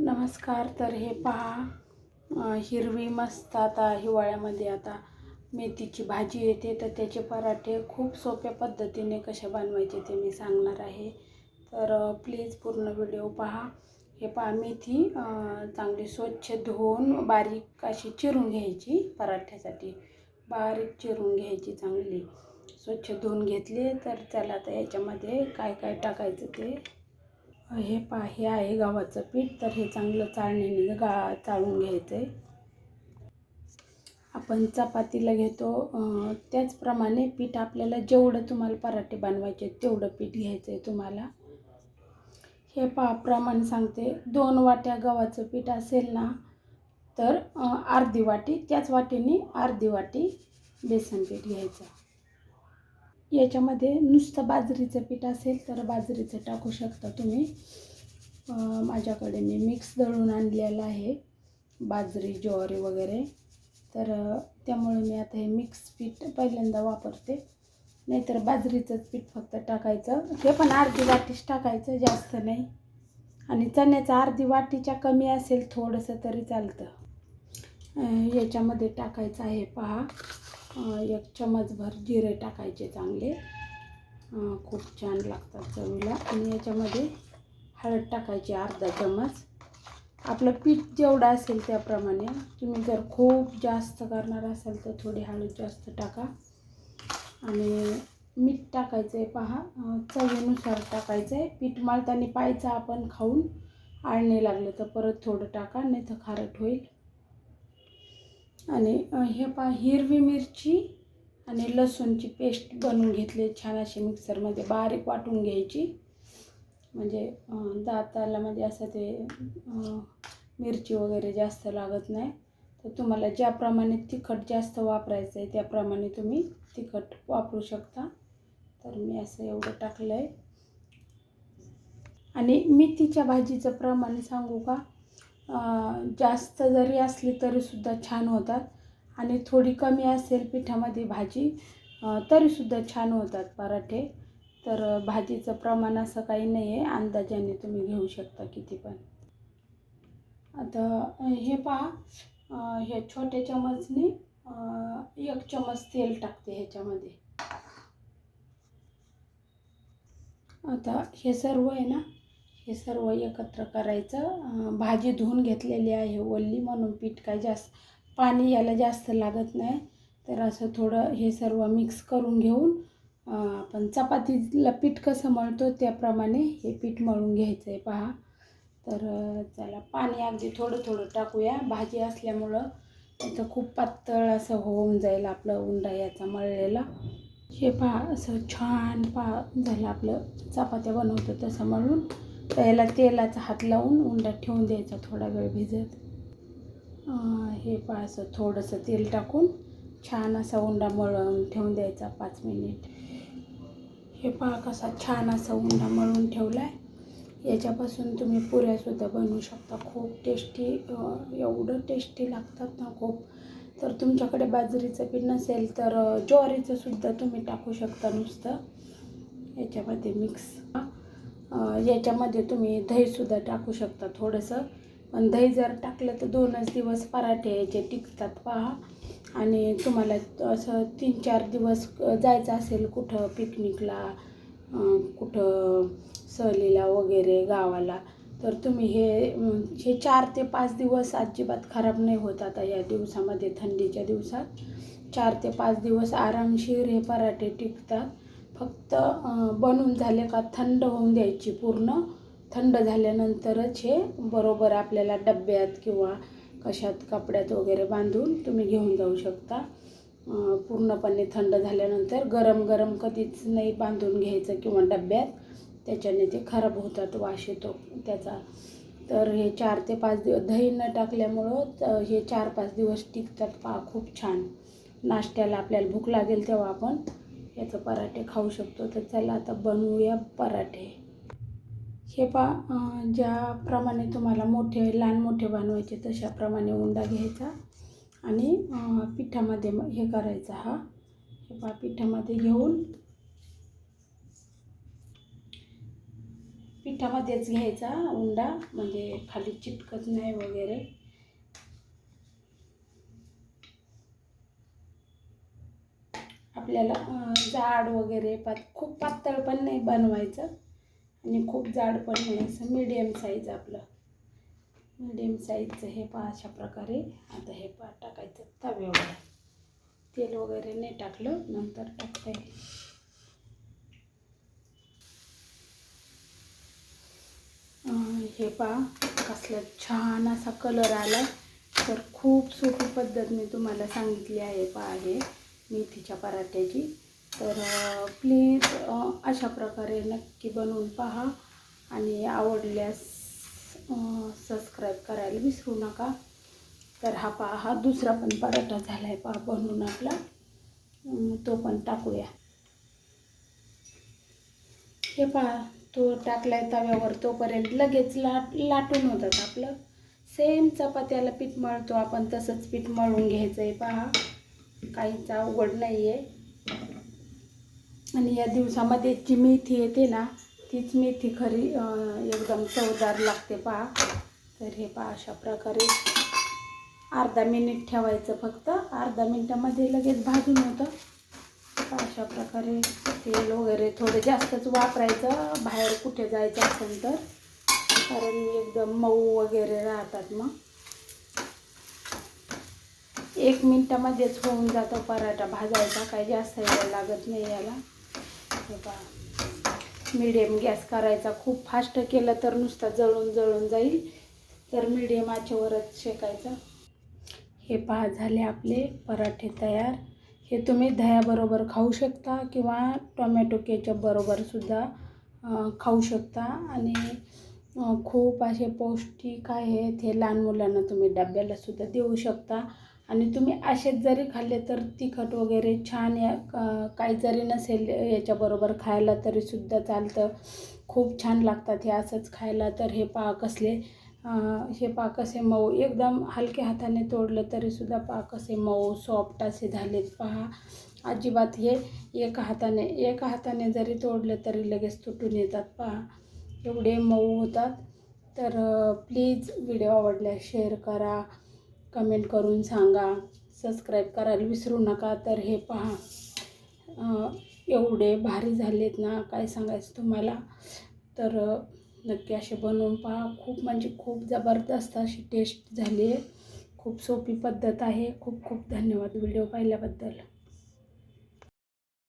नमस्कार. तर हे पहा, हिरवी मस्त आता हिवाळ्यामध्ये आता मेथीची भाजी येते, तर त्याचे पराठे खूप सोप्या पद्धतीने कशा बनवायचे ते मी सांगणार आहे. तर प्लीज पूर्ण व्हिडिओ पहा. हे पहा, मेथी चांगली स्वच्छ धुवून बारीक अशी चिरून घ्यायची. पराठ्यासाठी बारीक चिरून घ्यायची, चांगली स्वच्छ धुवून घेतली. तर चला आता याच्यामध्ये काय काय टाकायचं ते. हे पहा, हे आहे गव्हाचं पीठ. तर हे चांगलं चाळणीने चाळून घ्यायचं आहे. आपण चपातीला घेतो त्याचप्रमाणे पीठ आपल्याला जेवढं तुम्हाला पराठे बनवायचे तेवढं पीठ घ्यायचं आहे तुम्हाला. हे पहा, प्रमाण सांगते. 2 वाट्या गव्हाचं पीठ असेल ना, तर अर्धी वाटी, त्याच वाटीने अर्धी वाटी बेसन पीठ घ्यायचं. याच्यामध्ये नुसतं बाजरीचं पीठ असेल तर बाजरीचं टाकू शकता तुम्ही. माझ्याकडे मी मिक्स दळून आणलेलं आहे, बाजरी ज्वारी वगैरे. तर त्यामुळे मी आता हे मिक्स पीठ पहिल्यांदा वापरते. नाहीतर बाजरीचंच पीठ फक्त टाकायचं. हे पण अर्धी वाटीच टाकायचं, जास्त नाही. आणि चण्याचं अर्धी वाटीच्या कमी असेल थोडंसं तरी चालतं. याच्यामध्ये टाकायचं आहे पहा, 1 चमचभर जिरे टाकायचे चांगले, खूप छान लागतात चवीला. आणि याच्यामध्ये हळद टाकायची अर्धा चमच. आपलं पीठ जेवढं असेल त्याप्रमाणे. तुम्ही जर खूप जास्त करणार असाल तर थोडी हळद जास्त टाका. आणि मीठ टाकायचं आहे पहा, चवीनुसार टाकायचं आहे. पीठ मळताना पाहायचं आपण, खाऊन आळणे लागलं तर परत थोडं टाका, नाही तर खारट होईल. आणि हे पहा, हिरवी मिरची आणि लसूणची पेस्ट बनवून घेतली छान अशी, मिक्सरमध्ये बारीक वाटून घ्यायची. म्हणजे दाताला म्हणजे असं ते मिरची वगैरे जास्त लागत नाही. तर तुम्हाला ज्याप्रमाणे तिखट जास्त वापरायचं आहे त्याप्रमाणे तुम्ही तिखट वापरू शकता. तर मी असं एवढं टाकलं आहे. आणि मेथीच्या भाजीचं प्रमाण सांगू का, जास्त जरी असली तरीसुद्धा छान होतात. आणि थोडी कमी असेल पिठामध्ये भाजी तरीसुद्धा छान होतात पराठे. तर भाजीचं प्रमाण असं काही नाही आहे, अंदाजाने तुम्ही घेऊ शकता किती पण. आता हे पहा, हे छोट्या चमचने 1 चमच तेल टाकते ह्याच्यामध्ये. आता हे सर्व आहे ना, हे सर्व एकत्र करायचं. भाजी धुवून घेतलेली आहे ओली, म्हणून पीठ काय जास्त पाणी याला जास्त लागत नाही. तर असं थोडं हे सर्व मिक्स करून घेऊन आपण चपातीला पीठ कसं मळतो त्याप्रमाणे हे पीठ मळून घ्यायचं आहे पहा. तर चला, पाणी अगदी थोडं थोडं टाकूया. भाजी असल्यामुळं इथं खूप पातळ असं होऊन जाईल आपलं उंडा याचा मळलेला. हे पहा, असं छान झालं आपलं चपात्या बनवतो तसं मळून. तर याला तेलाचा हात लावून उंडा ठेवून द्यायचा थोडा वेळ भिजत. हे पहा, असं थोडंसं तेल टाकून छान असा उंडा मळून ठेवून द्यायचा 5 मिनिट. हे पहा, कसा छान असा उंडा मळून ठेवला आहे. याच्यापासून तुम्ही पुऱ्यासुद्धा बनवू शकता. खूप टेस्टी, एवढं टेस्टी लागतात ना खूप. तर तुमच्याकडे बाजरीचं पीठ नसेल तर ज्वारीचं सुद्धा तुम्ही टाकू शकता नुसतं याच्यामध्ये मिक्स. याच्यामध्ये तुम्ही दहीसुद्धा टाकू शकता थोडंसं. पण दही जर टाकलं तर 2च दिवस पराठे याचे टिकतात पहा. आणि तुम्हाला असं 3-4 दिवस जायचं असेल कुठं पिकनिकला, कुठं सहलीला वगैरे गावाला, तर तुम्ही हे 4 ते 5 दिवस अजिबात खराब नाही होत. आता या दिवसामध्ये, थंडीच्या दिवसात 4 ते 5 दिवस आरामशीर हे पराठे टिकतात. फक्त बनवून झाले का थंड होऊन द्यायची पूर्ण. थंड झाल्यानंतरच हे बरोबर आपल्याला डब्यात किंवा कशात कपड्यात वगैरे बांधून तुम्ही घेऊन जाऊ शकता. पूर्णपणे थंड झाल्यानंतर गरम गरम कधीच नाही बांधून घ्यायचं किंवा डब्यात, त्याच्याने ते खराब होतात, वास येतो त्याचा. तर हे 4 ते 5 दिवस दही न टाकल्यामुळं हे 4-5 दिवस टिकतात पहा, खूप छान. नाश्त्याला आपल्याला भूक लागेल तेव्हा आपण याचं पराठे खाऊ शकतो. तर चला आता बनवूया पराठे. हे पहा, ज्याप्रमाणे तुम्हाला लहान मोठे बनवायचे तशाप्रमाणे उंडा घ्यायचा आणि पिठामध्ये हे करायचं. हे पहा, पिठामध्ये घेऊन पिठामध्येच घ्यायचा उंडा, म्हणजे खाली चिटकत नाही वगैरे. आपल्याला जाड वगैरे खूप पातळ पण नाही बनवायचं आणि खूप जाड पण नाही, असं मीडियम साईज, आपलं मीडियम साईजचं हे पहा अशा प्रकारे. आता हे टाकायचं तव्यावर. तेल वगैरे नाही टाकलं, नंतर टाकता येईल. हे पहा कसला छान असा कलर आला. तर खूप सोपी पद्धत मी तुम्हाला सांगितली आहे पहा, हे मेथीच्या पराठ्याची. तर प्लीज अशा प्रकारे नक्की बनवून पहा आणि आवडल्यास सबस्क्राईब करायला विसरू नका. तर हा पहा, हा दुसरा पण पराठा झाला आहे पहा बनवून आपला. तो पण टाकूया. हे पहा, तो टाकलाय तव्यावर, तोपर्यंत लगेच लाटून होतात आपलं. सेम चपात्याला पीठ मळतो आपण तसंच पीठ मळून घ्यायचं आहे पहा. काहीच अवघड नाही आहे. आणि या दिवसामध्ये जी मेथी येते ना, तीच मेथी खरी एकदम चवदार लागते पहा. तर हे पहा अशा प्रकारे अर्धा मिनिट ठेवायचं, फक्त अर्धा मिनिटामध्ये लगेच भाजून होतं. अशा प्रकारे तेल वगैरे थोडं जास्तच वापरायचं बाहेर कुठे जायचं असेल तर, कारण एकदम मऊ वगैरे राहतात. मग 1 मिनिटामध्येच होऊन जातो पराठा भाजायचा, काही जास्त वेळ लागत नाही याला. हे पहा, मीडियम गॅस करायचा. खूप फास्ट केलं तर नुसता जळून जाईल, तर मीडियम आचेवरच शेकायचं. हे पहा झाले आपले पराठे तयार. हे तुम्ही दह्याबरोबर खाऊ शकता किंवा टोमॅटो केचप बरोबर सुद्धा खाऊ शकता. आणि खूप असे पौष्टिक आहेत. हे लहान मुलांना तुम्ही डब्याला सुद्धा देऊ शकता. आणि तुम्ही असेच जरी खाल्ले तर तिखट वगैरे छान, काही जरी नसेल याच्याबरोबर खायला तरीसुद्धा चालतं. खूप छान लागतात हे असंच खायला. तर हे पहा कसे मऊ, एकदम हलक्या हाताने तोडलं तरीसुद्धा पहा कसे मऊ सॉफ्ट असे झालेत पहा. अजिबात हे एका हाताने जरी तोडलं तरी लगेच तुटून येतात पहा, एवढे मऊ होतात. तर प्लीज व्हिडिओ आवडल्यास शेअर करा, कमेंट करून सांगा, सबस्क्राईब करायला विसरू नका. तर हे पहा एवढे भारी झालेत ना, काय सांगायचं तुम्हाला. तर नक्की असे बनवून पहा. खूप म्हणजे खूप जबरदस्त अशी टेस्ट झाली आहे. खूप सोपी पद्धत आहे. खूप खूप धन्यवाद व्हिडिओ पाहिल्याबद्दल.